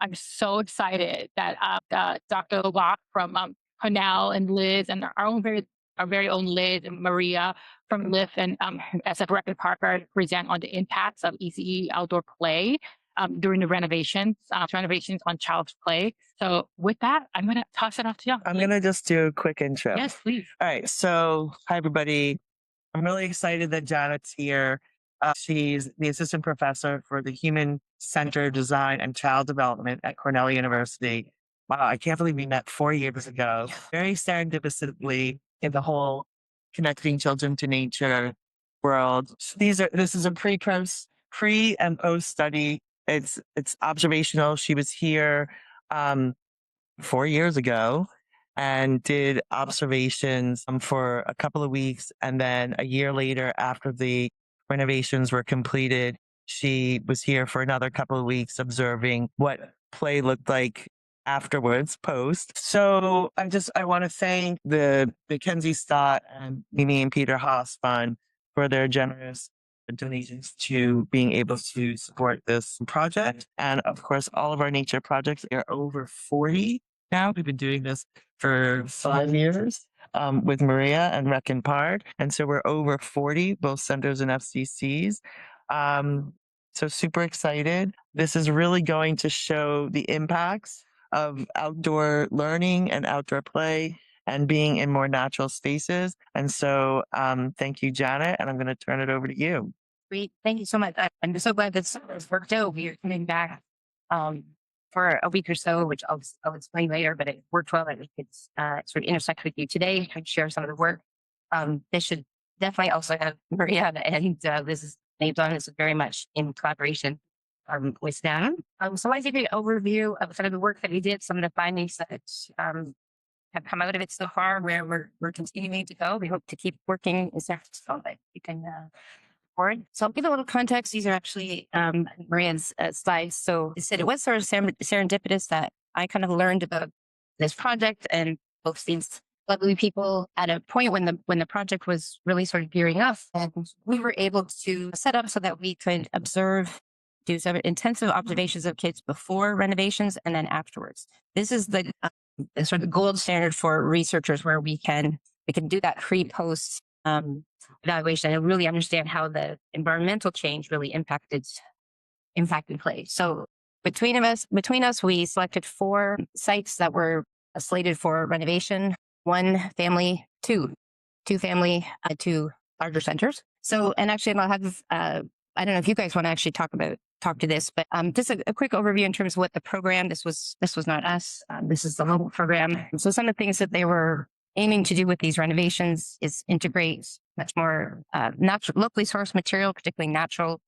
I'm so excited that Dr. Loebach from Cornell and Liz and our very own Liz and Maria from LIIF and as a director partner present on the impacts of ECE outdoor play during the renovations on child's play. So with that, I'm going to toss it off to you. I'm going to just do a quick intro. Yes, please. All right. So hi, everybody. I'm really excited that Janet's here. She's the assistant professor for the Human Centered Design and Child Development at Cornell University. Wow, I can't believe we met 4 years ago. Very serendipitously in the whole connecting children to nature world. This is a pre and post study. It's observational. She was here 4 years ago and did observations for a couple of weeks. And then a year later, after the renovations were completed, she was here for another couple of weeks observing what play looked like afterwards, post. So I want to thank the Mackenzie Stott and Mimi and Peter Haas Fund for their generous donations to being able to support this project. And of course, all of our nature projects are over 40 now. We've been doing this for 5 years with Maria and Rec and Pard. And so we're over 40, both centers and FCCs. So super excited. This is really going to show the impacts of outdoor learning and outdoor play and being in more natural spaces. And so thank you, Janet, and I'm going to turn it over to you. Great. Thank you so much. I'm so glad this worked out. We're coming back for a week or so, which I'll explain later, but it worked well that we could sort of intersect with you today and share some of the work. This should definitely also have Maria and Liz's names on. This is very much in collaboration with them. So I give you an overview of kind of the work that we did, some of the findings that have come out of it so far, where we're continuing to go. We hope to keep working in San Francisco, but you can forward. So I'll give a little context. These are actually Maria's slides. So I said it was sort of serendipitous that I kind of learned about this project and both these lovely people at a point when the project was really sort of gearing up, and we were able to set up so that we could do some intensive observations of kids before renovations and then afterwards. This is the sort of gold standard for researchers, where we can do that pre-post evaluation and really understand how the environmental change really impacted play. So between us, we selected 4 sites that were slated for renovation. 1 family, 2 family, 2 larger centers. So, and actually, I'll have I don't know if you guys want to actually talk to this, but just a quick overview in terms of what the program. This was not us. This is the local program. So some of the things that they were aiming to do with these renovations is integrate much more locally sourced material, particularly natural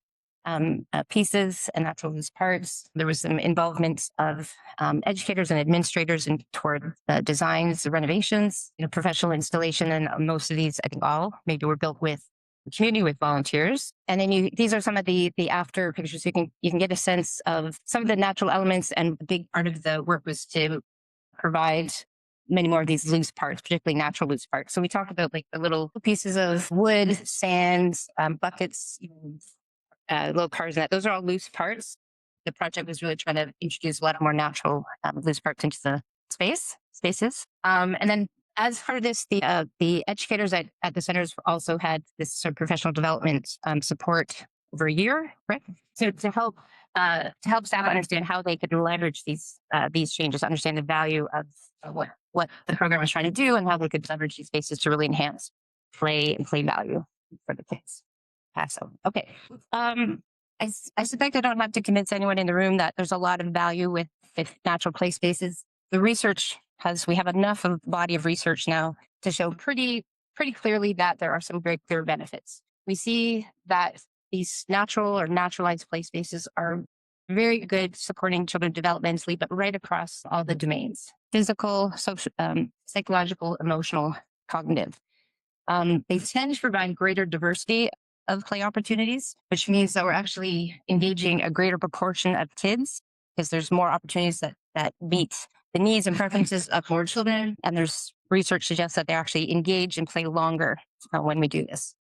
pieces and natural loose parts. There was some involvement of educators and administrators toward designs, the renovations, professional installation, and most of these, I think all, maybe were built with the community, with volunteers. And then these are some of the after pictures. You can get a sense of some of the natural elements, and a big part of the work was to provide many more of these loose parts, particularly natural loose parts. So we talked about like the little pieces of wood, sand, buckets, little cars, and that. Those are all loose parts. The project was really trying to introduce a lot more natural loose parts into the spaces. And then as part of this, the educators at the centers also had this sort of professional development support over a year, right? So to help staff understand how they could leverage these changes, understand the value of what the program was trying to do, and how they could leverage these spaces to really enhance play and play value for the kids. So, okay. I suspect I don't have to convince anyone in the room that there's a lot of value with natural play spaces. The research we have enough of body of research now to show pretty clearly that there are some very clear benefits. We see that these natural or naturalized play spaces are very good supporting children developmentally, but right across all the domains: physical, social, psychological, emotional, cognitive. They tend to provide greater diversity of play opportunities, which means that we're actually engaging a greater proportion of kids, because there's more opportunities that meet the needs and preferences of more children. And there's research suggests that they actually engage and play longer when we do this.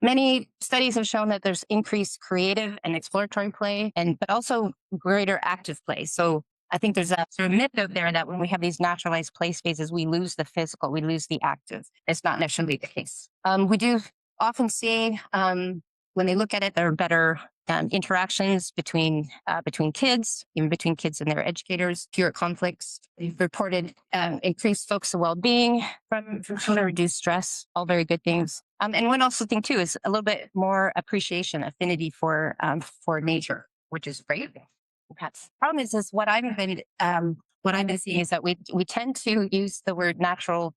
Many studies have shown that there's increased creative and exploratory play, but also greater active play. So I think there's a sort of myth out there that when we have these naturalized play spaces, we lose the physical, we lose the active. It's not necessarily the case. We do often see when they look at it, there are better interactions between kids, even between kids and their educators, fewer conflicts. We've reported increased focus of well-being from children, reduced stress, all very good things. And one also thing too is a little bit more appreciation, affinity for nature, which is great. Perhaps problem is what I've been seeing is that we tend to use the word natural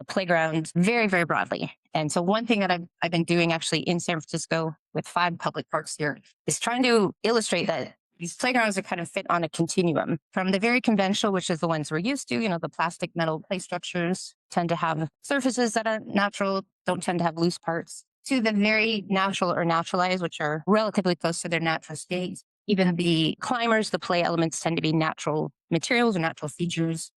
playground very, very broadly. And so one thing that I've been doing actually in San Francisco with 5 public parks here is trying to illustrate that these playgrounds are kind of fit on a continuum from the very conventional, which is the ones we're used to, the plastic metal play structures tend to have surfaces that are natural, don't tend to have loose parts, to the very natural or naturalized, which are relatively close to their natural state. Even the climbers, the play elements tend to be natural materials or natural features.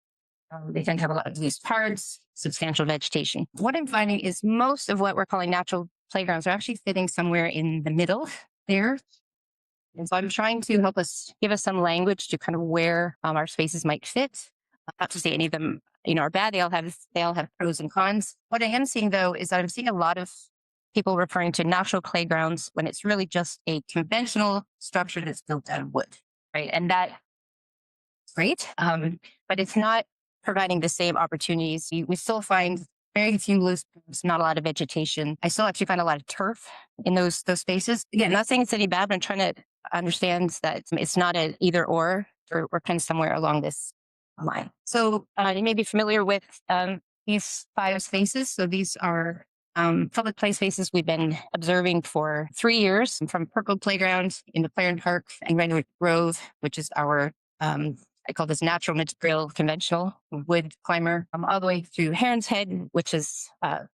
They tend to have a lot of loose parts, substantial vegetation. What I'm finding is most of what we're calling natural playgrounds are actually fitting somewhere in the middle there. And so I'm trying to give us some language to kind of where our spaces might fit. Not to say any of them, are bad. They all have pros and cons. What I am seeing though is that I'm seeing a lot of people referring to natural playgrounds when it's really just a conventional structure that's built out of wood, right? And that's great, but it's not providing the same opportunities. We still find very few loose parts, not a lot of vegetation. I still actually find a lot of turf in those spaces. Again, not saying it's any bad, but I'm trying to understand that it's not an either or. We're kind of somewhere along this line. So you may be familiar with these 5 spaces. So these are public play spaces we've been observing for 3 years, from Purple Playground in the Clarendon Park and Redwood Grove, which is our I call this natural material conventional wood climber, all the way through Heron's Head, which is kind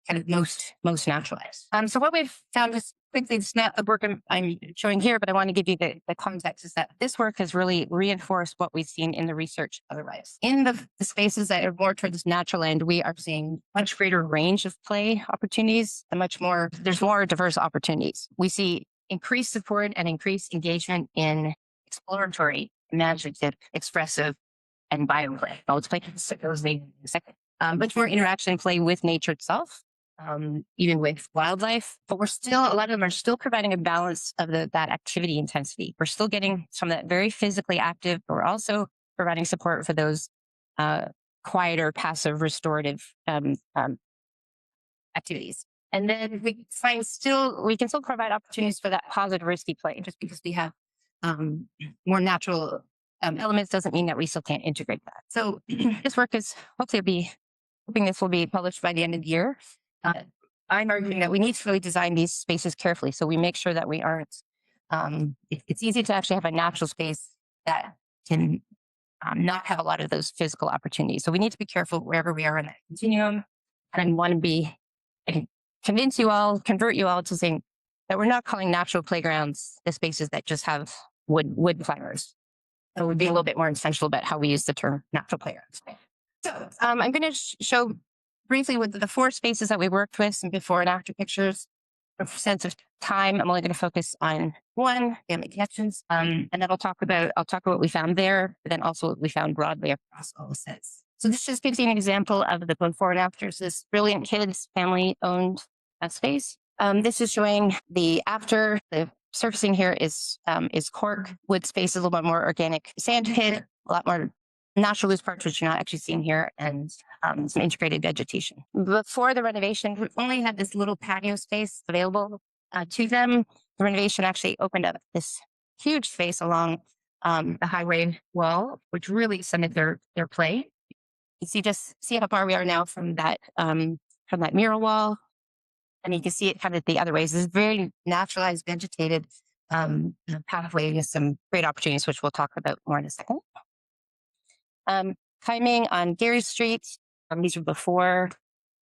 of most naturalized. So what we've found is quickly, it's not the work I'm showing here, but I want to give you the context, is that this work has really reinforced what we've seen in the research otherwise. In the spaces that are more towards natural end, we are seeing much greater range of play opportunities and there's more diverse opportunities. We see increased support and increased engagement in exploratory, imaginative, expressive, and bioplay. I'll explain those in a second. Much more interaction play with nature itself, even with wildlife. But a lot of them are still providing a balance of that activity intensity. We're still getting some of that very physically active, but we're also providing support for those quieter, passive, restorative activities. And then we can still provide opportunities for that positive risky play, just because we have more natural elements doesn't mean that we still can't integrate that. So this work is hoping this will be published by the end of the year. I'm arguing that we need to really design these spaces carefully, so we make sure that we aren't. It's easy to actually have a natural space that can not have a lot of those physical opportunities. So we need to be careful wherever we are in that continuum. And I want to convert you all to saying that we're not calling natural playgrounds the spaces that just have wood climbers. So we'd be a little bit more intentional about how we use the term natural playgrounds. So I'm going to show briefly with the 4 spaces that we worked with, some before and after pictures. For sense of time, I'm only going to focus on one, family connections, and then I'll talk about what we found there, but then also what we found broadly across all the sets. So this just gives you an example of the before and afters. This brilliant kids family-owned space. This is showing the after. The surfacing here is cork. Wood space is a little bit more organic sand pit, a lot more natural loose parts, which you're not actually seeing here, and some integrated vegetation. Before the renovation, we only had this little patio space available to them. The renovation actually opened up this huge space along the highway wall, which really extended their play. You see how far we are now from that mural wall. And you can see it kind of the other ways. This is very naturalized, vegetated pathway with some great opportunities, which we'll talk about more in a second. Climbing on Gary Street. These were before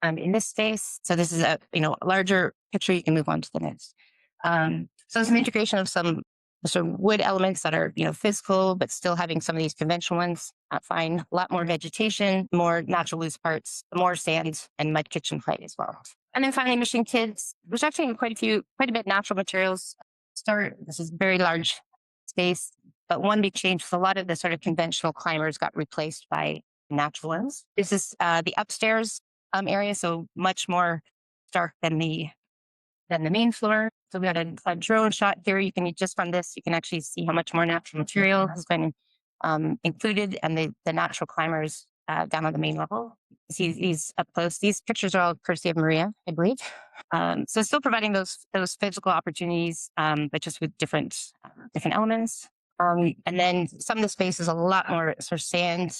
in this space. So this is a larger picture. You can move on to the next. So some integration of some sort of wood elements that are physical, but still having some of these conventional ones. Fine, a lot more vegetation, more natural loose parts, more sand, and mud kitchen play as well. And then finally, Mission Kids. There's actually quite a bit natural materials. This is very large space. But one big change was a lot of the sort of conventional climbers got replaced by natural ones. This is the upstairs area, so much more dark than the main floor. So we had a drone shot here. You can just from this, you can actually see how much more natural material has been included, and the natural climbers down on the main level. See these up close. These pictures are all courtesy of Maria, I believe. So still providing those physical opportunities, but just with different elements. And then some of the space is a lot more sort of sand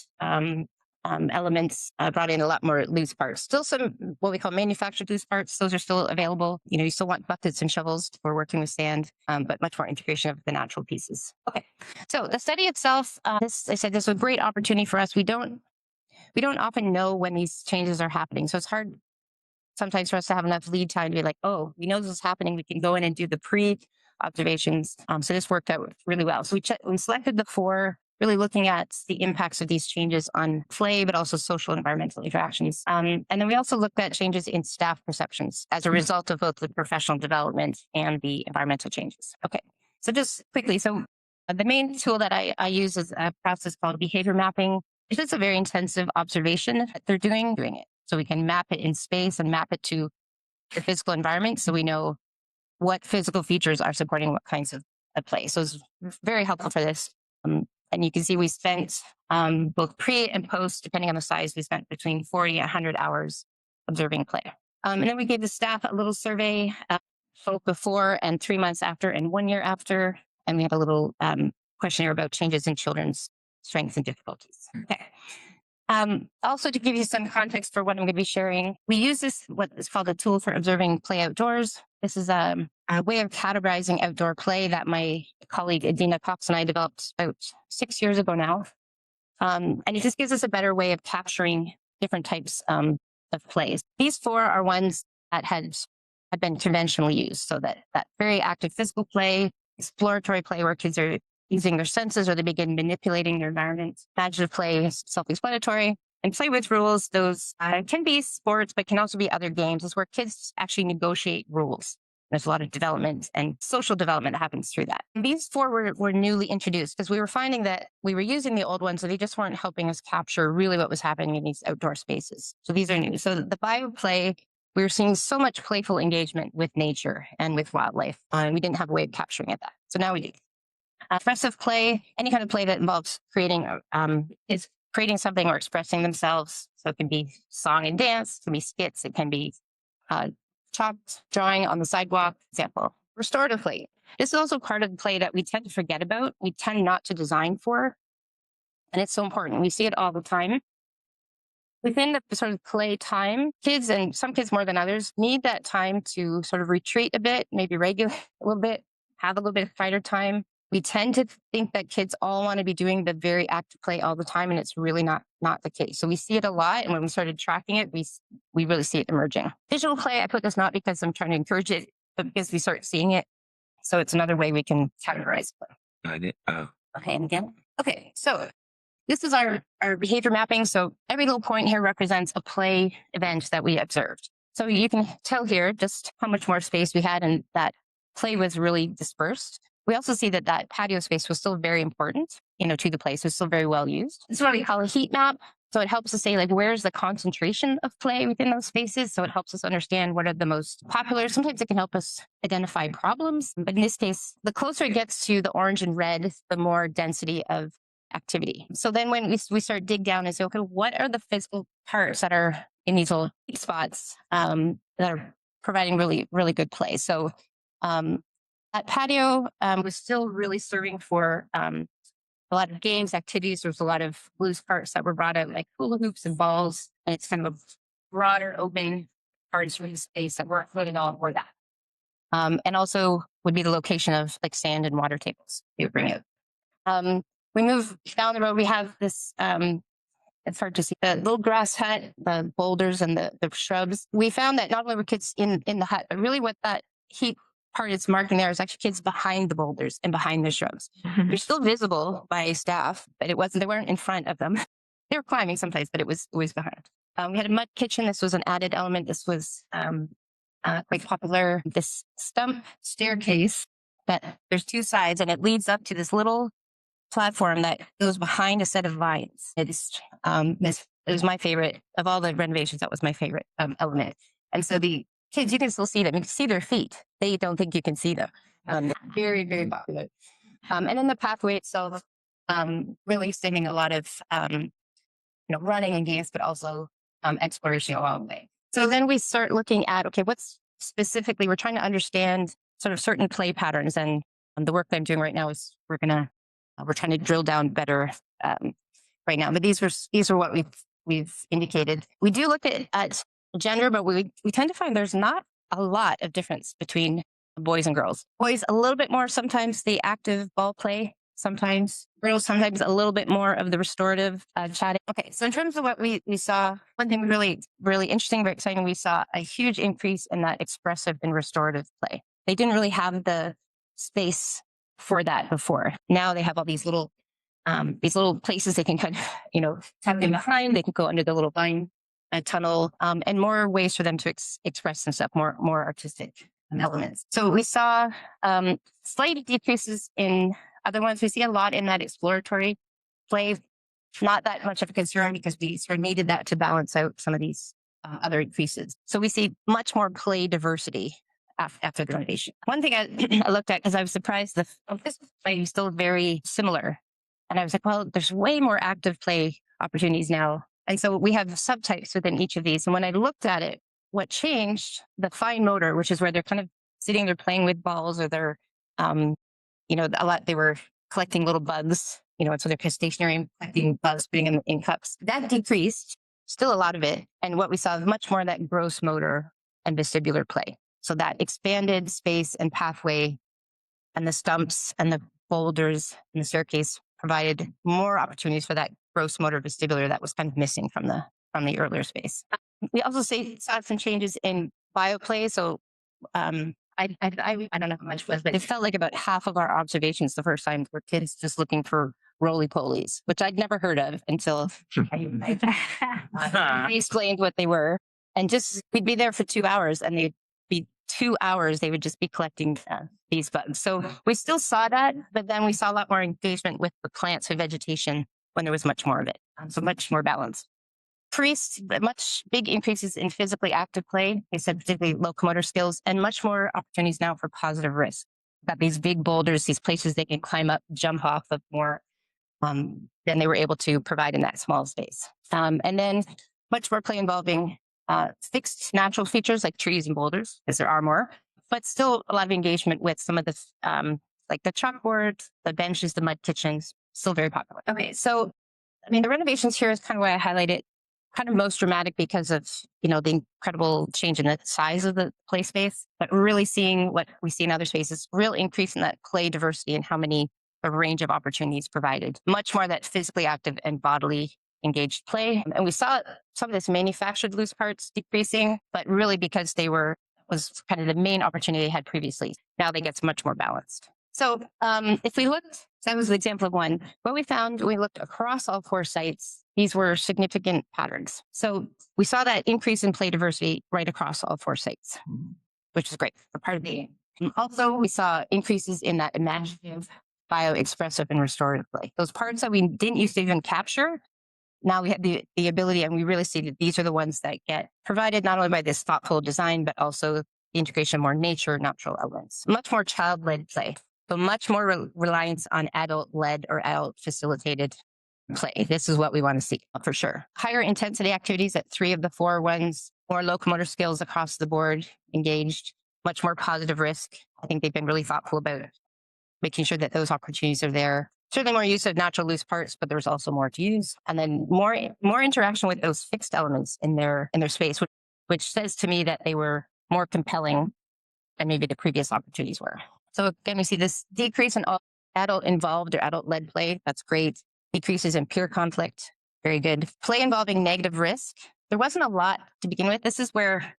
elements, brought in a lot more loose parts. Still some what we call manufactured loose parts. Those are still available. You know, you still want buckets and shovels for working with sand, but much more integration of the natural pieces. Okay, so the study itself, this was a great opportunity for us. We don't often know when these changes are happening, so it's hard sometimes for us to have enough lead time to be like, oh, we know this is happening. We can go in and do the pre-observations. So this worked out really well. So we selected the 4, really looking at the impacts of these changes on play, but also social and environmental interactions. And then we also looked at changes in staff perceptions as a result of both the professional development and the environmental changes. Okay, so just quickly. So the main tool that I use is a process called behavior mapping. It's just a very intensive observation that they're doing it. So we can map it in space and map it to the physical environment, so we know what physical features are supporting what kinds of play. So it's very helpful for this. And you can see we spent both pre and post, depending on the size, we spent between 40 and 100 hours observing play. And then we gave the staff a little survey, both before and 3 months after and 1 year after. And we have a little questionnaire about changes in children's strengths and difficulties. Okay. Also, to give you some context for what I'm going to be sharing, we use this, what is called a tool for observing play outdoors. This is a way of categorizing outdoor play that my colleague Adina Cox and I developed about 6 years ago now. And it just gives us a better way of capturing different types of plays. These 4 are ones that had been conventionally used. So that very active physical play, exploratory play where kids are using their senses or they begin manipulating their environment. Imaginative play is self-explanatory. And play with rules, those can be sports, but can also be other games. It's where kids actually negotiate rules. There's a lot of development and social development that happens through that. And these 4 were newly introduced because we were finding that we were using the old ones, so they just weren't helping us capture really what was happening in these outdoor spaces. So these are new. So the bioplay, we were seeing so much playful engagement with nature and with wildlife. And we didn't have a way of capturing it that. So now we do. Expressive play, any kind of play that involves creating something or expressing themselves. So it can be song and dance, it can be skits, it can be chopped drawing on the sidewalk, example. Restorative play. This is also part of the play that we tend to forget about. We tend not to design for. And it's so important. We see it all the time. Within the sort of play time, kids, and some kids more than others, need that time to sort of retreat a bit, maybe regulate a little bit, have a little bit of quieter time. We tend to think that kids all want to be doing the very active play all the time, and it's really not the case. So we see it a lot, and when we started tracking it, we really see it emerging. Visual play, I put this not because I'm trying to encourage it, but because we start seeing it. So it's another way we can categorize play. Okay, and again. Okay, so this is our behavior mapping. So every little point here represents a play event that we observed. So you can tell here just how much more space we had, and that play was really dispersed. We also see that patio space was still very important, to the place. It was still very well used. This is what we call a heat map. So it helps us say, like, where's the concentration of play within those spaces? So it helps us understand what are the most popular. Sometimes it can help us identify problems. But in this case, the closer it gets to the orange and red, the more density of activity. So then when we start to dig down and say, okay, what are the physical parts that are in these little heat spots that are providing really, really good play? So that patio was still really serving for a lot of games, activities. There was a lot of loose parts that were brought out, like hula hoops and balls. And it's kind of a broader, open parts of the space that weren't really all for that. And also would be the location of like sand and water tables we would bring out. We move down the road. We have this, it's hard to see, the little grass hut, the boulders and the shrubs. We found that not only were kids in the hut, but really what that heat part it's marking there is actually kids behind the boulders and behind the shrubs. They're still visible by staff, but they weren't in front of them. They were climbing someplace, but it was always behind. We had a mud kitchen. This was an added element. This was quite popular. This stump staircase that there's 2 sides, and it leads up to this little platform that goes behind a set of vines. It was my favorite of all the renovations. That was my favorite element. And so the kids, you can still see them. You can see their feet. They don't think you can see them. Very, very popular. And then the pathway itself, really extending a lot of, running and games, but also exploration along the way. So then we start looking at, okay, what's specifically, we're trying to understand sort of certain play patterns. And the work that I'm doing right now is we're trying to drill down better right now. But these are what we've indicated. We do look at gender, but we tend to find there's not a lot of difference between boys and girls. Boys a little bit more sometimes the active ball play, sometimes girls sometimes a little bit more of the restorative chatting. Okay, so in terms of what we saw, one thing really, really interesting, very exciting, we saw a huge increase in that expressive and restorative play. They didn't really have the space for that before. Now they have all these little places they can kind of, tuck in behind. They can go under the little vine tunnel, and more ways for them to express themselves, more artistic elements. So we saw slight decreases in other ones. We see a lot in that exploratory play. Not that much of a concern because we sort of needed that to balance out some of these other increases. So we see much more play diversity after the renovation. One thing I looked at, because I was surprised, this play is still very similar. And I was like, well, there's way more active play opportunities now. And so we have subtypes within each of these. And when I looked at it, what changed, the fine motor, which is where they're kind of sitting there playing with balls, or they're, they were collecting little bugs, and so they're kind of stationary and collecting bugs, putting them in cups. That decreased, still a lot of it. And what we saw is much more of that gross motor and vestibular play. So that expanded space and pathway and the stumps and the boulders and the staircase provided more opportunities for that gross motor vestibular that was kind of missing from the earlier space. We also saw some changes in bioplay. So I don't know how much it was, but it felt like about half of our observations the first time were kids just looking for roly-polies, which I'd never heard of until I explained what they were. And we'd be there for 2 hours, and they'd be 2 hours, they would just be collecting these bugs. So we still saw that, but then we saw a lot more engagement with the plants or vegetation when there was much more of it. So much more balance. Priests, much big increases in physically active play. They said particularly locomotor skills, and much more opportunities now for positive risk. Got these big boulders, these places they can climb up, jump off of more than they were able to provide in that small space. And then much more play involving fixed natural features like trees and boulders, because there are more, but still a lot of engagement with some of the, like the chalkboards, the benches, the mud kitchens, still very popular. Okay, so, the renovations here is kind of why I highlight it, kind of most dramatic because of, the incredible change in the size of the play space, but really seeing what we see in other spaces, real increase in that play diversity and how many, a range of opportunities provided. Much more of that physically active and bodily engaged play. And we saw some of this manufactured loose parts decreasing, but really because was kind of the main opportunity they had previously. Now they get much more balanced. So if we looked, that was the example of one. What we found, we looked across all 4 sites, these were significant patterns. So we saw that increase in play diversity right across all 4 sites, which is great for part of the. Also, we saw increases in that imaginative, bio-expressive, and restorative play. Those parts that we didn't used to even capture, now we have the ability, and we really see that these are the ones that get provided not only by this thoughtful design, but also the integration of more nature, natural elements. Much more child-led play. So much more reliance on adult-led or adult-facilitated play. This is what we want to see for sure. Higher intensity activities at 3 of the 4 ones, more locomotor skills across the board engaged, much more positive risk. I think they've been really thoughtful about making sure that those opportunities are there. Certainly more use of natural loose parts, but there's also more to use. And then more interaction with those fixed elements in their space, which says to me that they were more compelling than maybe the previous opportunities were. So again, we see this decrease in adult involved or adult led play. That's great. Decreases in peer conflict. Very good. Play involving negative risk. There wasn't a lot to begin with. This is where,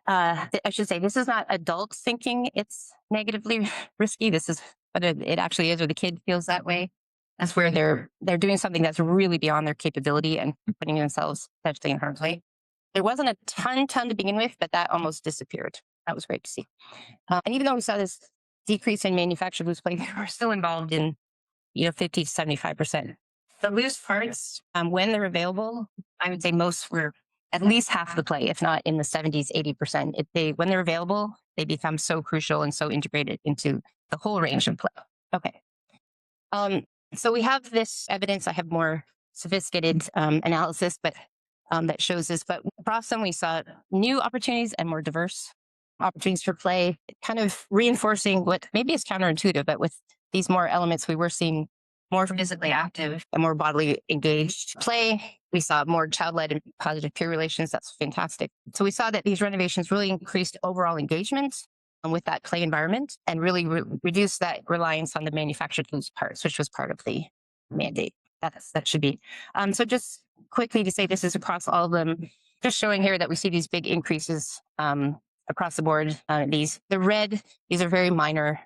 I should say, this is not adults thinking it's negatively risky. This is what it actually is, or the kid feels that way. That's where they're doing something that's really beyond their capability and putting themselves potentially in harm's way. There wasn't a ton to begin with, but that almost disappeared. That was great to see. And even though we saw this decrease in manufactured loose play, we're still involved in 50 to 75%. The loose parts, when they're available, I would say most were at least half the play, if not in the 70s, 80%. When they're available, they become so crucial and so integrated into the whole range of play. Okay. So we have this evidence. I have more sophisticated analysis, but that shows this. But across them, we saw new opportunities and more diverse opportunities for play, kind of reinforcing what maybe is counterintuitive, but with these more elements, we were seeing more physically active and more bodily engaged play. We saw more child-led and positive peer relations. That's fantastic. So we saw that these renovations really increased overall engagement with that play environment and really reduced that reliance on the manufactured loose parts, which was part of the mandate. That should be. So just quickly to say this is across all of them, just showing here that we see these big increases across the board. The red, these are very minor.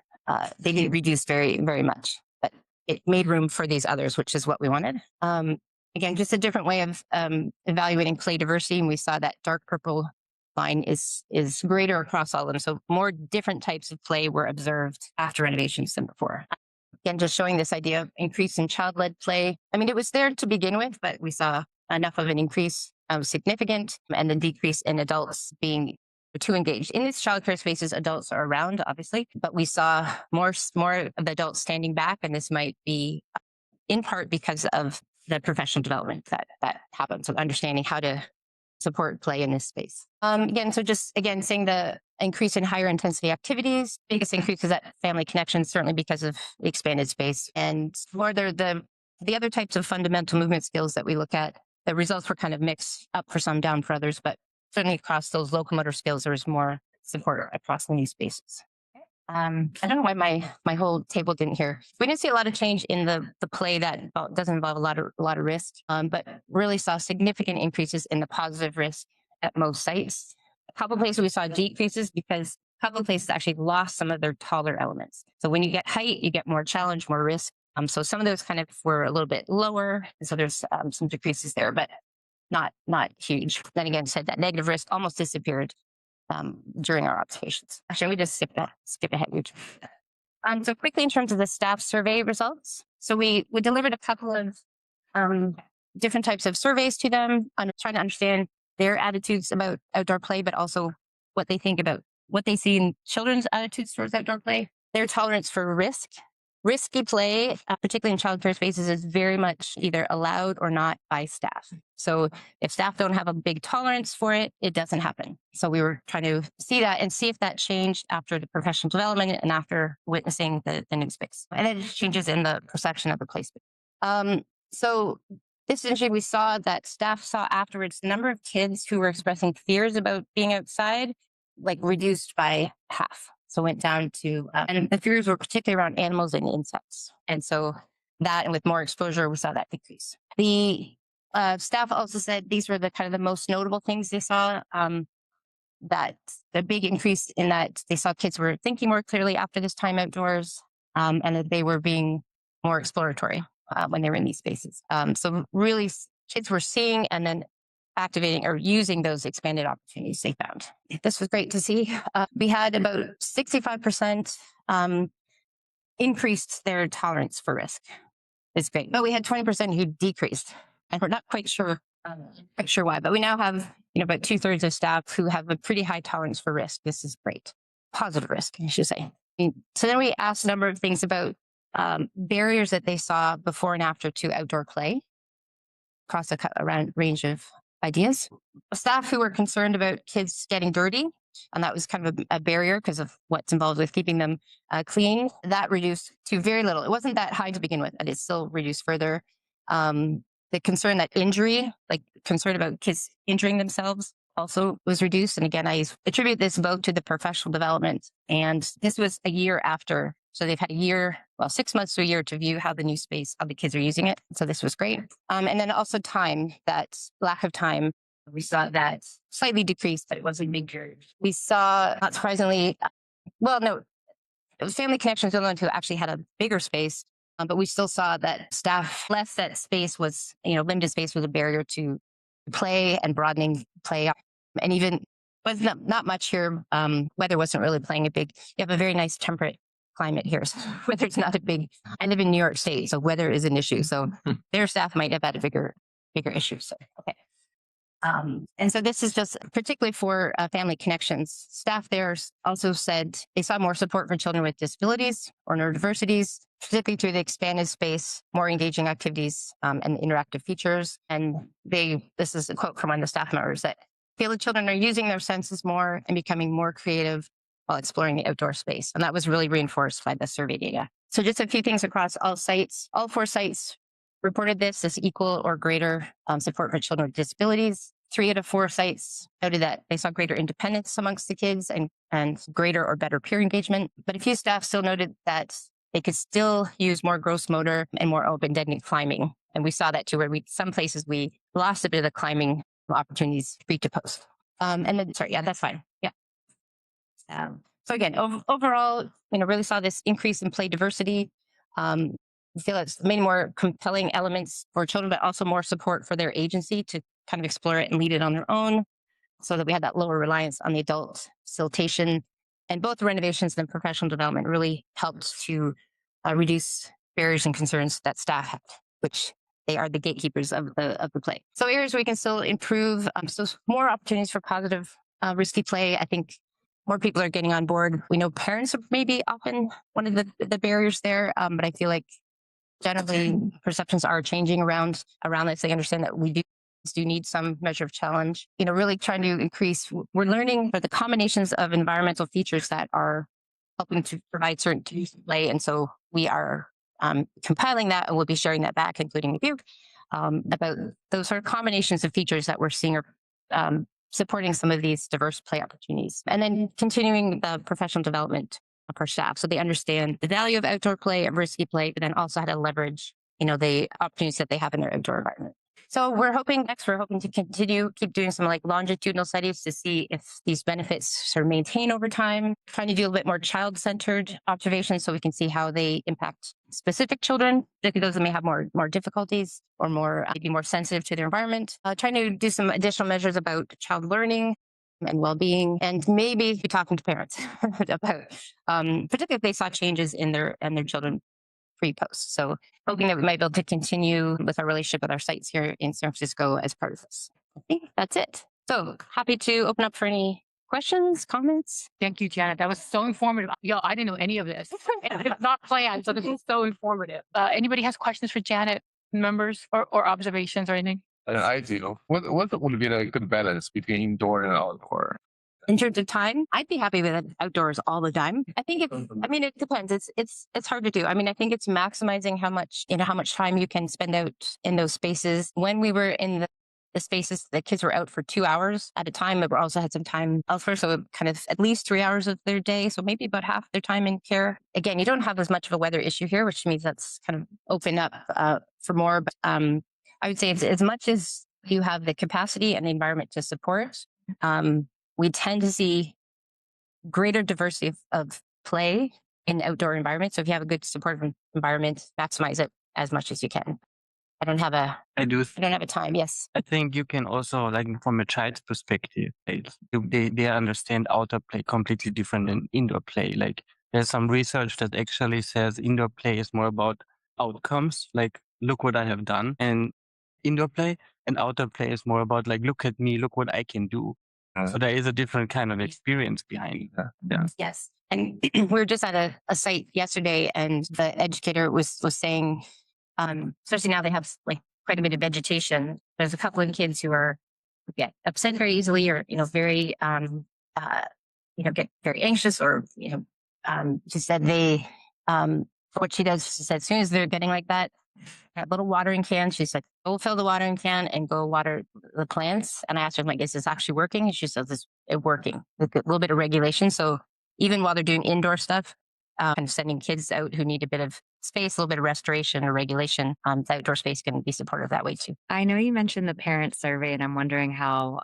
They didn't reduce very, very much, but it made room for these others, which is what we wanted. Again, just a different way of evaluating play diversity. And we saw that dark purple line is greater across all of them. So more different types of play were observed after renovations than before. Again, just showing this idea of increase in child-led play. I mean, it was there to begin with, but we saw enough of an increase significant, and the decrease in adults being too engaged. In these childcare spaces, adults are around, obviously, but we saw more of the adults standing back, and this might be in part because of the professional development that happens, so understanding how to support play in this space. Again, so just again saying the increase in higher intensity activities, biggest increase is at family connections, certainly because of the expanded space, and more the other types of fundamental movement skills that we look at. The results were kind of mixed up for some, down for others, but certainly across those locomotor skills, there was more support across the new spaces. I don't know why my whole table didn't hear. We didn't see a lot of change in the play that doesn't involve a lot of risk, but really saw significant increases in the positive risk at most sites. A couple places we saw decreases because a couple places actually lost some of their taller elements. So when you get height, you get more challenge, more risk. So some of those kind of were a little bit lower. And so there's some decreases there, but not huge. Then again, said that negative risk almost disappeared during our observations. Actually, we just skip ahead. So quickly in terms of the staff survey results. So we delivered a couple of different types of surveys to them, trying to understand their attitudes about outdoor play, but also what they think about what they see in children's attitudes towards outdoor play, their tolerance for risk. Risky play, particularly in childcare spaces, is very much either allowed or not by staff. So if staff don't have a big tolerance for it, it doesn't happen. So we were trying to see that and see if that changed after the professional development and after witnessing the new space. And it changes in the perception of the place. So this essentially, we saw that staff saw afterwards the number of kids who were expressing fears about being outside, like reduced by half. So went down to, and the fears were particularly around animals and insects. And so that, and with more exposure, we saw that decrease. The staff also said these were the kind of the most notable things they saw, that the big increase in that they saw kids were thinking more clearly after this time outdoors, and that they were being more exploratory when they were in these spaces. So really kids were seeing and then activating or using those expanded opportunities they found. This was great to see. We had about 65% increased their tolerance for risk. It's great. But we had 20% who decreased. And we're not quite sure why, but we now have about 2/3 of staff who have a pretty high tolerance for risk. This is great. Positive risk, I should say. So then we asked a number of things about barriers that they saw before and after to outdoor play across a range of ideas. Staff who were concerned about kids getting dirty, and that was kind of a barrier because of what's involved with keeping them clean. That reduced to very little. It wasn't that high to begin with, and it still reduced further. The concern that injury, like concern about kids injuring themselves, also was reduced. And again, I attribute this both to the professional development, and this was a year after. So they've had 6 months to a year to view how the new space, how the kids are using it. So this was great. And then also time, that lack of time, we saw that slightly decreased, but it wasn't big. We saw, not surprisingly, family connections were the ones who actually had a bigger space, but we still saw that staff less that space was, limited space was a barrier to play and broadening play. And even was not much here. Weather wasn't really playing a big, you have a very nice temperate climate here. So weather's not a big, I live in New York State, so weather is an issue. So their staff might have had a bigger issue. So, okay. And so this is just particularly for family connections. Staff there also said they saw more support for children with disabilities or neurodiversities, particularly through the expanded space, more engaging activities, and interactive features. And this is a quote from one of the staff members, that feel the children are using their senses more and becoming more creative while exploring the outdoor space. And that was really reinforced by the survey data. So just a few things across all sites. All 4 sites reported this as equal or greater support for children with disabilities. 3 out of 4 sites noted that they saw greater independence amongst the kids and greater or better peer engagement. But a few staff still noted that they could still use more gross motor and more open-ended climbing. And we saw that too, where some places we lost a bit of the climbing opportunities pre to post. And then, sorry, yeah, that's fine. Yeah. So again, overall, really saw this increase in play diversity. I feel it's many more compelling elements for children, but also more support for their agency to kind of explore it and lead it on their own, so that we had that lower reliance on the adult facilitation. And both renovations and professional development really helped to reduce barriers and concerns that staff had, which they are the gatekeepers of the play. So areas we can still improve. So more opportunities for positive risky play. I think more people are getting on board. We know parents are maybe often one of the barriers there, but I feel like generally perceptions are changing around this. They understand that we do need some measure of challenge. Really trying to increase. We're learning for the combinations of environmental features that are helping to provide certain play, and so we are compiling that, and we'll be sharing that back, including with you, about those sort of combinations of features that we're seeing are supporting some of these diverse play opportunities. And then continuing the professional development of our staff, so they understand the value of outdoor play, of risky play, but then also how to leverage, the opportunities that they have in their outdoor environment. So we're hoping to keep doing some longitudinal studies to see if these benefits sort of maintain over time, trying to do a bit more child-centered observations so we can see how they impact specific children, particularly those that may have more difficulties or maybe more sensitive to their environment. Trying to do some additional measures about child learning and well-being, and maybe be talking to parents about, particularly if they saw changes in their children pre-post. So hoping that we might be able to continue with our relationship with our sites here in San Francisco as part of this. I think that's it. So happy to open up for any questions, comments. Thank you, Janet. That was so informative. Yo, I didn't know any of this. It's not planned, so this is so informative. Anybody has questions for Janet, members, or observations or anything? I do. What would be a good balance between indoor and outdoor? In terms of time, I'd be happy with outdoors all the time. I think it depends. It's hard to do. I think it's maximizing how much time you can spend out in those spaces. When we were in the spaces, the kids were out for 2 hours at a time, but we also had some time elsewhere. So kind of at least 3 hours of their day. So maybe about half their time in care. Again, you don't have as much of a weather issue here, which means that's kind of open up for more. But I would say it's as much as you have the capacity and the environment to support. We tend to see greater diversity of play in outdoor environments. So if you have a good supportive environment, maximize it as much as you can. I don't have a time. Yes. I think you can also, from a child's perspective, they understand outdoor play completely different than indoor play. There's some research that actually says indoor play is more about outcomes, look what I have done, and indoor play, and outdoor play is more about look at me, look what I can do. So there is a different kind of experience behind that. Yeah. Yes. And we were just at a site yesterday, and the educator was saying, especially now they have quite a bit of vegetation. There's a couple of kids who are upset very easily, or very get very anxious, or she said what she does. She said as soon as they're getting like that, a little watering can. She said, go fill the watering can and go water the plants. And I asked her, is this actually working? And she says, it's working. A little bit of regulation. So even while they're doing indoor stuff, kind of sending kids out who need a bit of space, a little bit of restoration or regulation, the outdoor space can be supportive that way too. I know you mentioned the parent survey, and I'm wondering how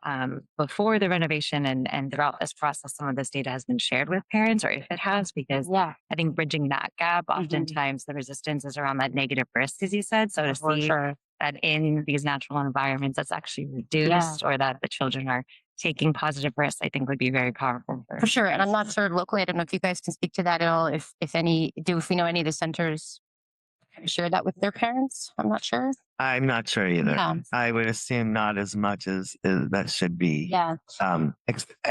before the renovation and throughout this process, some of this data has been shared with parents, or if it has, because Yeah. I think bridging that gap, oftentimes the resistance is around that negative risk, as you said. So to For see sure. that in these natural environments that's actually reduced, or that the children are taking positive risks, I think would be very powerful. For sure. And I'm not sure locally, I don't know if you guys can speak to that at all. If we know any of the centers share that with their parents? I'm not sure. I'm not sure either. Yeah. I would assume not as much as that should be. Yeah.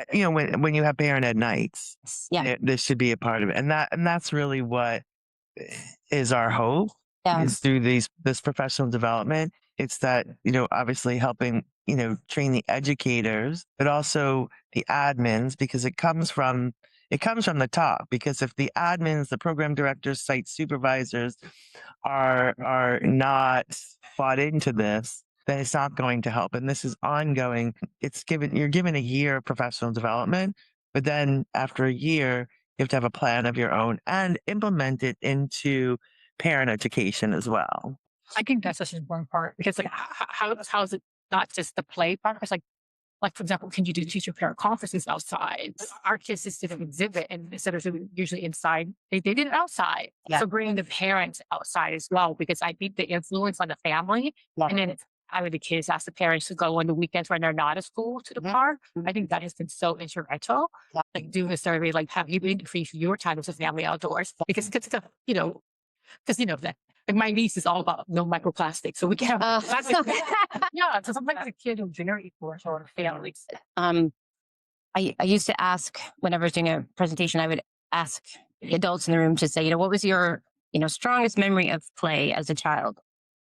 When you have parent ed nights, Yeah. this should be a part of it, and that's really what is our hope. Yeah. Is through this professional development. It's that, obviously helping, train the educators, but also the admins, because it comes from the top. Because if the admins, the program directors, site supervisors are not bought into this, then it's not going to help. And this is ongoing. You're given a year of professional development, but then after a year, you have to have a plan of your own and implement it into parent education as well. I think that's such an important part because how is it not just the play part? It's like for example, can you do teacher parent conferences outside? Our kids just did an exhibit and instead of doing usually inside, they did it outside. Yeah. So bringing the parents outside as well, because I think the influence on the family and then having the kids ask the parents to go on the weekends when they're not at school to the park. I think that has been so instrumental. Yeah. Like doing a survey, like have you increased your time as a family outdoors? Because kids, that like my niece is all about no microplastics, so we can have plastic. Yeah, so sometimes the kid will generate for sort of families. I used to ask whenever I was doing a presentation, I would ask the adults in the room to say, what was your, strongest memory of play as a child?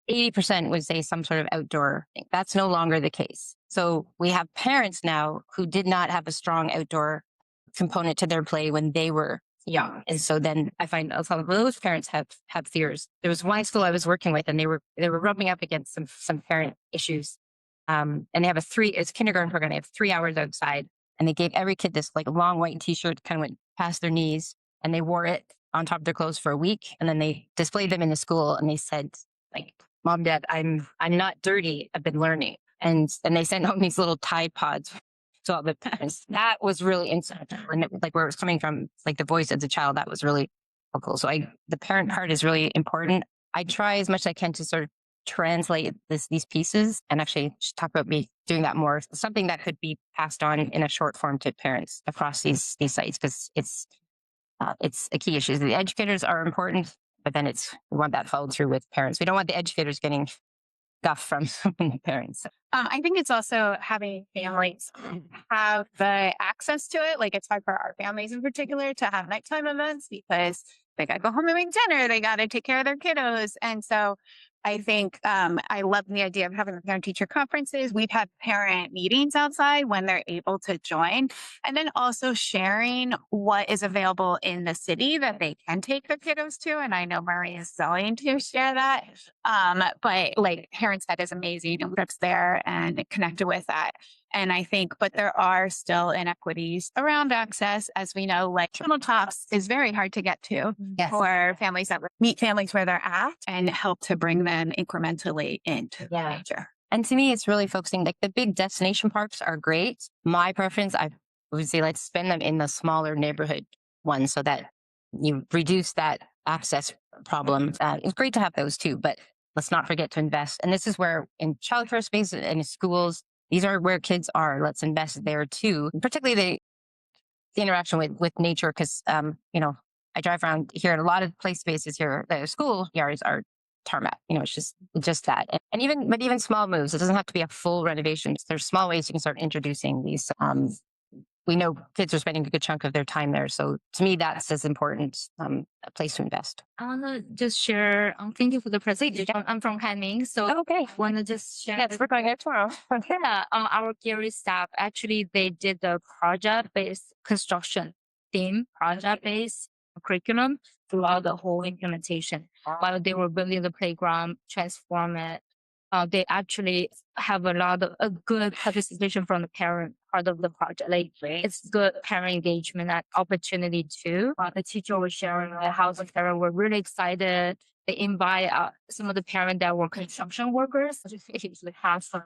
80% would say some sort of outdoor thing. That's no longer the case. So we have parents now who did not have a strong outdoor component to their play when they were young. And so then I find a lot of those parents have fears. There was one school I was working with and they were rubbing up against some parent issues. And they have it's a kindergarten program. They have 3 hours outside and they gave every kid this like long white t-shirt kind of went past their knees and they wore it on top of their clothes for a week. And then they displayed them in the school and they said like, Mom, Dad, I'm not dirty. I've been learning. And they sent home these little Tide Pods. So all the parents, that was really instant. And like where it was coming from, like the voice as a child, that was really cool. So the parent part is really important. I try as much as I can to sort of translate these pieces and actually just talk about me doing that more. Something that could be passed on in a short form to parents across these sites because it's a key issue. The educators are important, but then we want that followed through with parents. We don't want the educators getting guff from the parents. I think it's also having families have the access to it. Like it's hard for our families in particular to have nighttime events because they got to go home and make dinner. They got to take care of their kiddos. And so I think I love the idea of having parent teacher conferences. We've had parent meetings outside when they're able to join. And then also sharing what is available in the city that they can take their kiddos to. And I know Marie is going to share that. But like Parents Ed is amazing and trips there and connected with that. And I think, but there are still inequities around access. As we know, like tabletops is very hard to get to for families that meet families where they're at and help to bring them incrementally into nature. And to me, it's really focusing, like the big destination parks are great. My preference, I would say let's spend them in the smaller neighborhood ones so that you reduce that access problem. It's great to have those too, but let's not forget to invest. And this is where in childcare space and in schools, these are where kids are. Let's invest there too, particularly the interaction with nature. Because, I drive around here and a lot of play spaces here, the school yards are tarmac. It's just that. And even small moves. It doesn't have to be a full renovation. There's small ways you can start introducing these. We know kids are spending a good chunk of their time there. So to me, that's as important a place to invest. I want to just share, thank you for the presentation. I'm from Hanning. So Okay. want to just share. Yes, we're going there tomorrow. Yeah, our Gary staff, actually, they did the project-based construction theme, project-based curriculum throughout the whole implementation. While they were building the playground, transform it, they actually have a good participation from the parent part of the project. Like it's good parent engagement and opportunity too. The teacher was sharing how the parent were really excited they invite some of the parents that were construction workers to basically have fun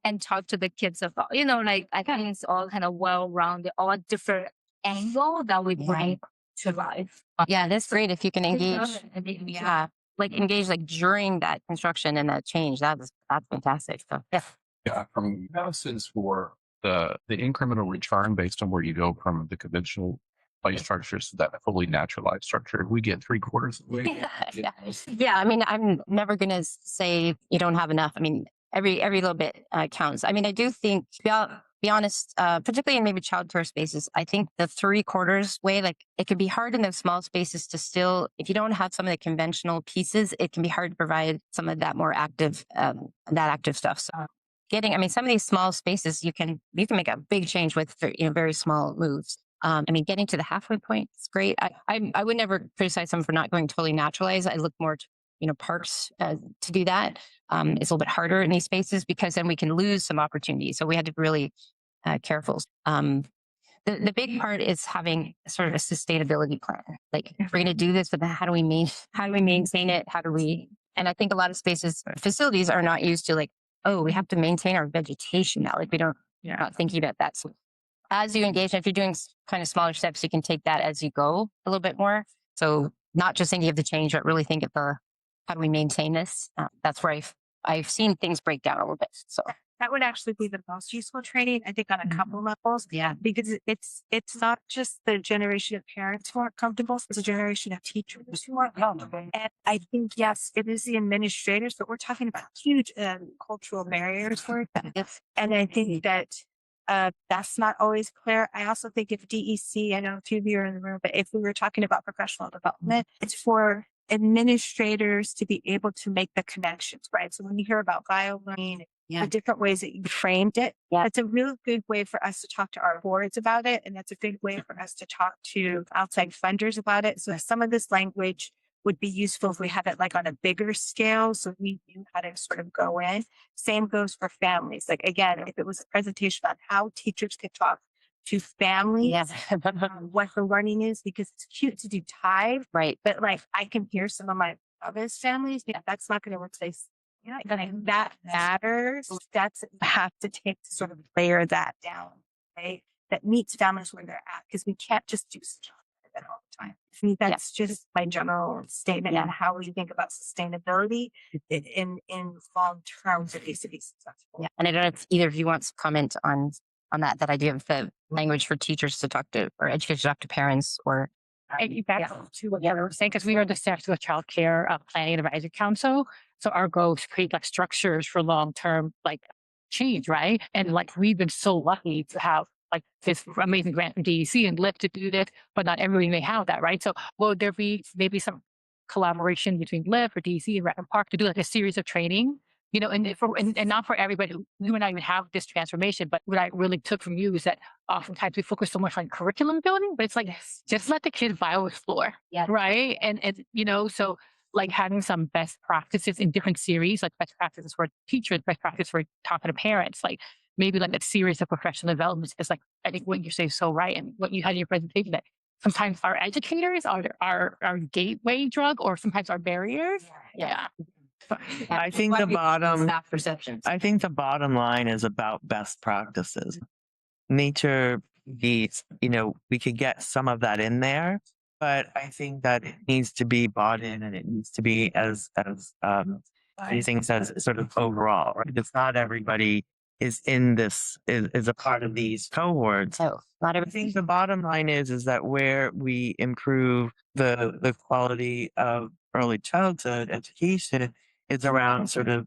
and talk to the kids about, like I think it's all kind of well-rounded, all different angle that we bring to life. Yeah, that's great if you can engage. Yeah. Like engage like during that construction and that change. That's fantastic. So yeah. Yeah, from analysis for the incremental return based on where you go from the conventional play structures to that fully naturalized structure, we get 3/4 of the way. Yeah, I mean, I'm never going to say you don't have enough. I mean, every little bit counts. I mean, I do think, to be honest, particularly in maybe childcare spaces, I think the 3/4 way, like it can be hard in those small spaces to still, if you don't have some of the conventional pieces, it can be hard to provide some of that more active, stuff. So some of these small spaces, you can make a big change with, very small moves. I mean, getting to the halfway point is great. I would never criticize them for not going totally naturalized. I look more to, parks to do that. It's a little bit harder in these spaces because then we can lose some opportunities. So we had to be really careful. The big part is having sort of a sustainability plan. Like if we're going to do this, but how do we maintain it? And I think a lot of facilities are not used to like, oh, we have to maintain our vegetation now. Like we're not thinking about that. So as you engage, if you're doing kind of smaller steps, you can take that as you go a little bit more. So not just thinking of the change, but really think of how do we maintain this? That's where I've seen things break down a little bit. So that would actually be the most useful training, I think, on a couple levels. Yeah, because it's not just the generation of parents who aren't comfortable; it's a generation of teachers who aren't comfortable. And I think yes, it is the administrators, but we're talking about huge cultural barriers for it. And I think that that's not always clear. I also think if DEC, I know a few of you are in the room, but if we were talking about professional development, it's for administrators to be able to make the connections, right? So when you hear about bio-learning, the different ways that you framed it, that's a real good way for us to talk to our boards about it. And that's a good way for us to talk to outside funders about it. So some of this language would be useful if we have it like on a bigger scale. So we knew how to sort of go in. Same goes for families. Like again, if it was a presentation on how teachers could talk to families, what the learning is, because it's cute to do Tide, right? But like I can hear some of my other families, that's not going to replace. That matters. That's what we have to take to sort of layer that down, right? That meets families where they're at, because we can't just do stuff like that all the time. I think that's just my general statement on how we think about sustainability in long term for these to be successful. Yeah, and I don't know if either of you wants to comment on that idea of the language for teachers to talk to or educators to talk to parents or. Back to what you were saying, because we are the Sexual Child Care Planning and Advisory Council. So our goal is to create like structures for long-term like change, right? And like we've been so lucky to have like this amazing grant from DEC and LIIF to do this, but not everybody may have that, right? So will there be maybe some collaboration between LIIF or DEC and Rackham Park to do like a series of training? And not for everybody, you and I even have this transformation, but what I really took from you is that oftentimes we focus so much on curriculum building, but it's like, just let the kids bio-explore, right? And so like having some best practices in different series, like best practices for teachers, best practice for talking to parents, like maybe like a series of professional developments is like, I think what you say is so right. And what you had in your presentation, that sometimes our educators are our gateway drug or sometimes our barriers. Yeah. I think the bottom line is about best practices. Nature needs, we could get some of that in there, but I think that it needs to be bought in and it needs to be as these things as sort of overall, right? It's not everybody is in this, is a part of these cohorts. So I think the bottom line is that where we improve the quality of early childhood education is around sort of,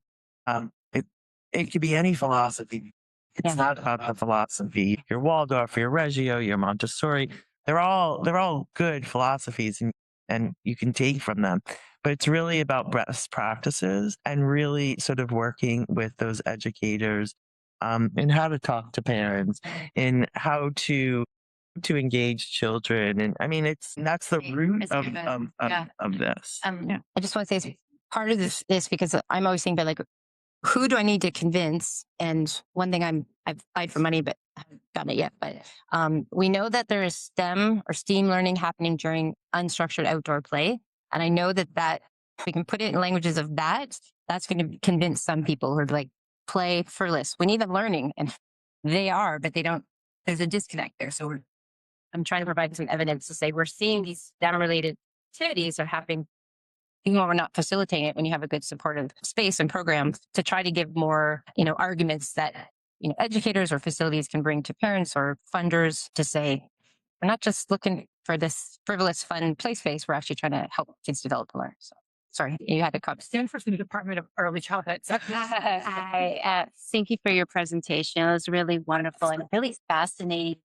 it could be any philosophy. It's not about the philosophy. Your Waldorf, your Reggio, your Montessori, they're all good philosophies and you can take from them. But it's really about best practices and really sort of working with those educators in how to talk to parents, in how to engage children. And I mean, that's the root of this. I just want to say part of this because I'm always thinking about like, who do I need to convince? And one thing I've applied for money, but I haven't gotten it yet. But we know that there is STEM or STEAM learning happening during unstructured outdoor play. And I know that we can put it in languages of that, that's going to convince some people who are like, play for lists. We need them learning, and they are, but they don't. There's a disconnect there. So I'm trying to provide some evidence to say we're seeing these STEM-related activities are happening, even when we're not facilitating it. When you have a good supportive space and program, to try to give more, arguments that educators or facilities can bring to parents or funders to say, we're not just looking for this frivolous, fun play space. We're actually trying to help kids develop and learn. So, sorry, you had to come. Stanford from the Department of Early Childhood. I thank you for your presentation. It was really wonderful and really fascinating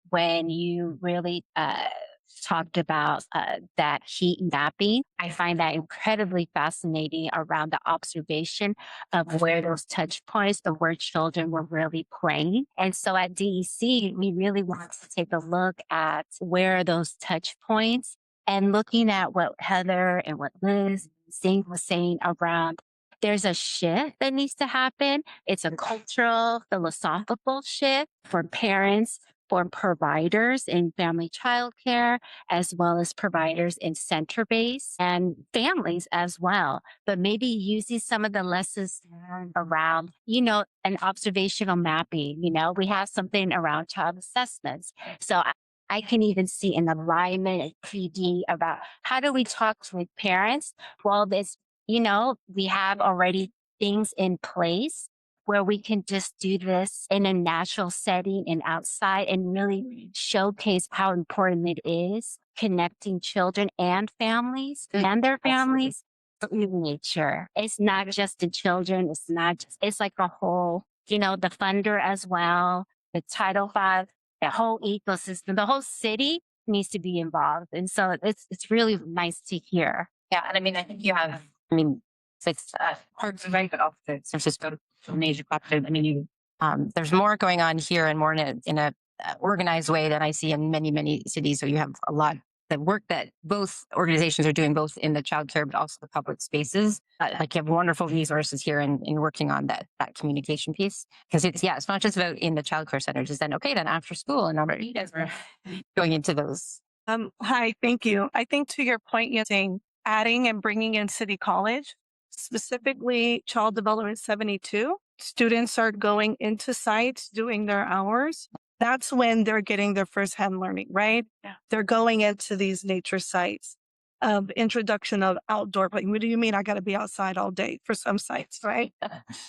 when you really talked about that heat mapping. I find that incredibly fascinating around the observation of where those touch points of where children were really playing. And so at DEC, we really want to take a look at where are those touch points and looking at what Heather and what Liz Singh was saying around there's a shift that needs to happen. It's a cultural, philosophical shift for parents, for providers in family childcare, as well as providers in center-based and families as well. But maybe using some of the lessons around, an observational mapping. We have something around child assessments. So I can even see an alignment at PD about how do we talk with parents? Well, we have already things in place where we can just do this in a natural setting and outside and really showcase how important it is connecting children and families and their families in nature. It's not just the children. It's like a whole, the funder as well, the Title V, the whole ecosystem, the whole city needs to be involved. And so it's really nice to hear. Yeah. And I think you have, it's hard to write, but also San Francisco, major population. There's more going on here and more in a organized way than I see in many, many cities. So you have a lot of work that both organizations are doing, both in the childcare, but also the public spaces. Like you have wonderful resources here in working on that communication piece. Because it's not just about in the childcare centers. It's then, then after school, and now you guys are going into those. Hi, thank you. I think to your point, you're saying adding and bringing in City College, specifically Child Development 72, students are going into sites, doing their hours. That's when they're getting their firsthand learning, right? Yeah. They're going into these nature sites of introduction of outdoor play. What do you mean I got to be outside all day for some sites, right?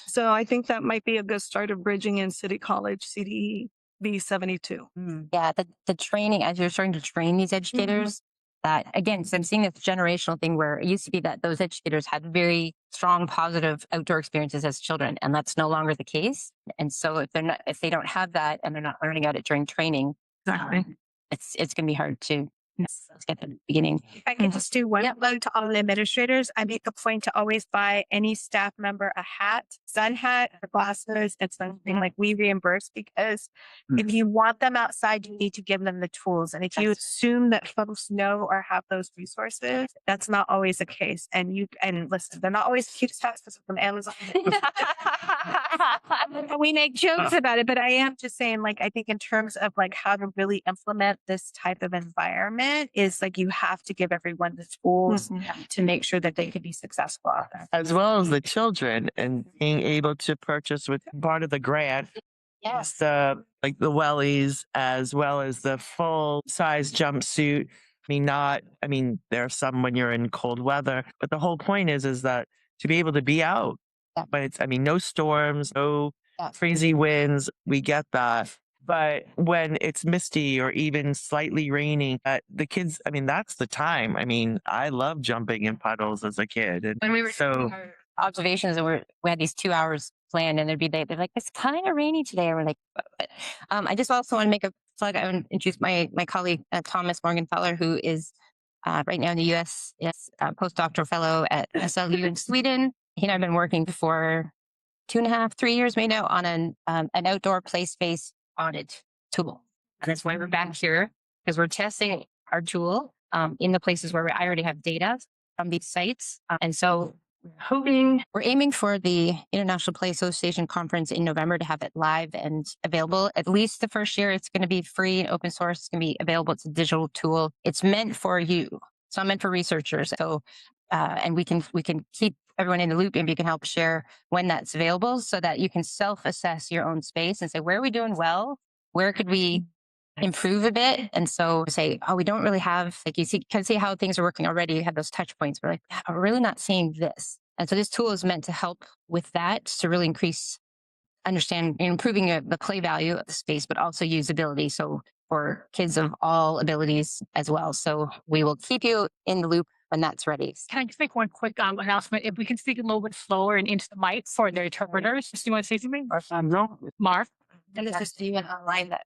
So I think that might be a good start of bridging in City College, CDE B72. Yeah, the training, as you're starting to train these educators, that again, so I'm seeing this generational thing where it used to be that those educators had very strong, positive outdoor experiences as children, and that's no longer the case. And so if they don't have that and they're not learning at it during training, it's going to be hard to let's get the beginning. I can just do one plug to all the administrators. I make a point to always buy any staff member a hat, sun hat, or glasses. It's something like we reimburse because if you want them outside, you need to give them the tools. And if you assume that folks know or have those resources, that's not always the case. And listen, they're not always cute hats from Amazon. We make jokes about it, but I am just saying, I think in terms of how to really implement this type of environment is you have to give everyone the tools to make sure that they can be successful out there. As well as the children, and being able to purchase with part of the grant. Yes. The wellies as well as the full size jumpsuit. There are some when you're in cold weather, but the whole point is that to be able to be out. Yeah. But it's, no storms, no crazy winds. We get that. But when it's misty or even slightly raining, the kids, that's the time. I love jumping in puddles as a kid. And when we were doing our observations, and we had these 2 hours planned, and they're like, it's kind of rainy today. And we're like, but. I just also want to make a plug. I want to introduce my colleague, Thomas Morgenthaler, who is right now in the U.S. is a postdoctoral fellow at SLU in Sweden. He and I have been working for 2.5, 3 years maybe now on an outdoor play space audit tool. And that's why we're back here, because we're testing our tool in the places where I already have data from these sites. And so we're aiming for the International Play Association conference in November to have it live and available. At least the first year, it's going to be free and open source. It's going to be available. It's a digital tool. It's meant for you. It's not meant for researchers. So and we can keep everyone in the loop, and we can help share when that's available so that you can self-assess your own space and say, where are we doing well? Where could we improve a bit? And so say, oh, we don't really have, like you can see how things are working already. You have those touch points. We're like, we're really not seeing this. And so this tool is meant to help with that, to really understand improving the play value of the space, but also usability. So for kids of all abilities as well. So we will keep you in the loop when that's ready. Can I just make one quick announcement? If we can speak a little bit slower and into the mic for the interpreters. Do you want to say something? No. Mark? And this is even online that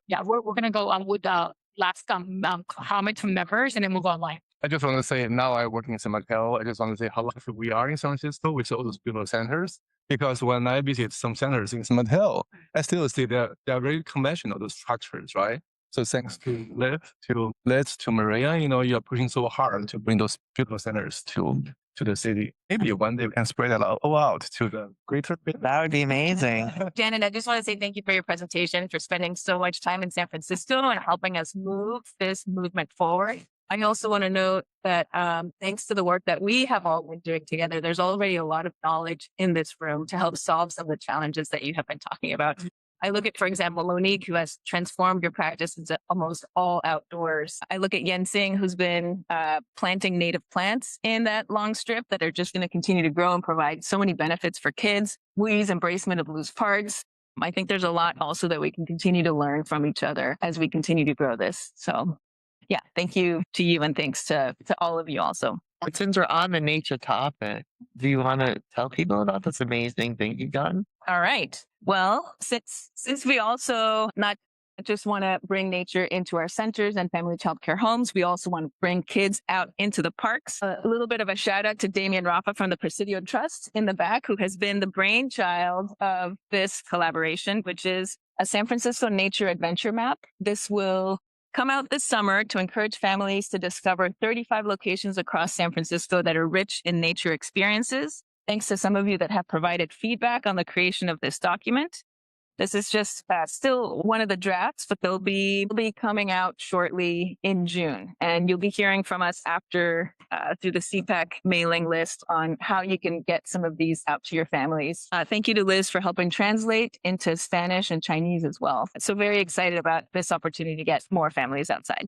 Yeah, we're going to go with the last comment from members, and then we'll go online. I just want to say now I work in San Mateo. I just want to say how lucky we are in San Francisco with all those beautiful centers. Because when I visit some centers in San Mateo, I still see they're very conventional, those structures, right? So thanks to LIIF, to Liz, to Maria, you're pushing so hard to bring those beautiful centers to the city. Maybe one day we can spread that all out to the greater. That would be amazing. Janet, I just want to say thank you for your presentation, for spending so much time in San Francisco and helping us move this movement forward. I also want to note that thanks to the work that we have all been doing together, there's already a lot of knowledge in this room to help solve some of the challenges that you have been talking about. I look at, for example, Monique, who has transformed your practice into almost all outdoors. I look at Yensing, who's been planting native plants in that long strip that are just going to continue to grow and provide so many benefits for kids. Wui's embracement of loose parts. I think there's a lot also that we can continue to learn from each other as we continue to grow this. So yeah, thank you to you, and thanks to all of you also. But since we're on the nature topic, do you want to tell people about this amazing thing you've done? All right. Well, since we also not just want to bring nature into our centers and family child care homes, we also want to bring kids out into the parks. A little bit of a shout out to Damian Rafa from the Presidio Trust in the back, who has been the brainchild of this collaboration, which is a San Francisco nature adventure map. This will come out this summer to encourage families to discover 35 locations across San Francisco that are rich in nature experiences. Thanks to some of you that have provided feedback on the creation of this document. This is just still one of the drafts, but they'll be coming out shortly in June. And you'll be hearing from us after through the CPAC mailing list on how you can get some of these out to your families. Thank you to Liz for helping translate into Spanish and Chinese as well. So very excited about this opportunity to get more families outside.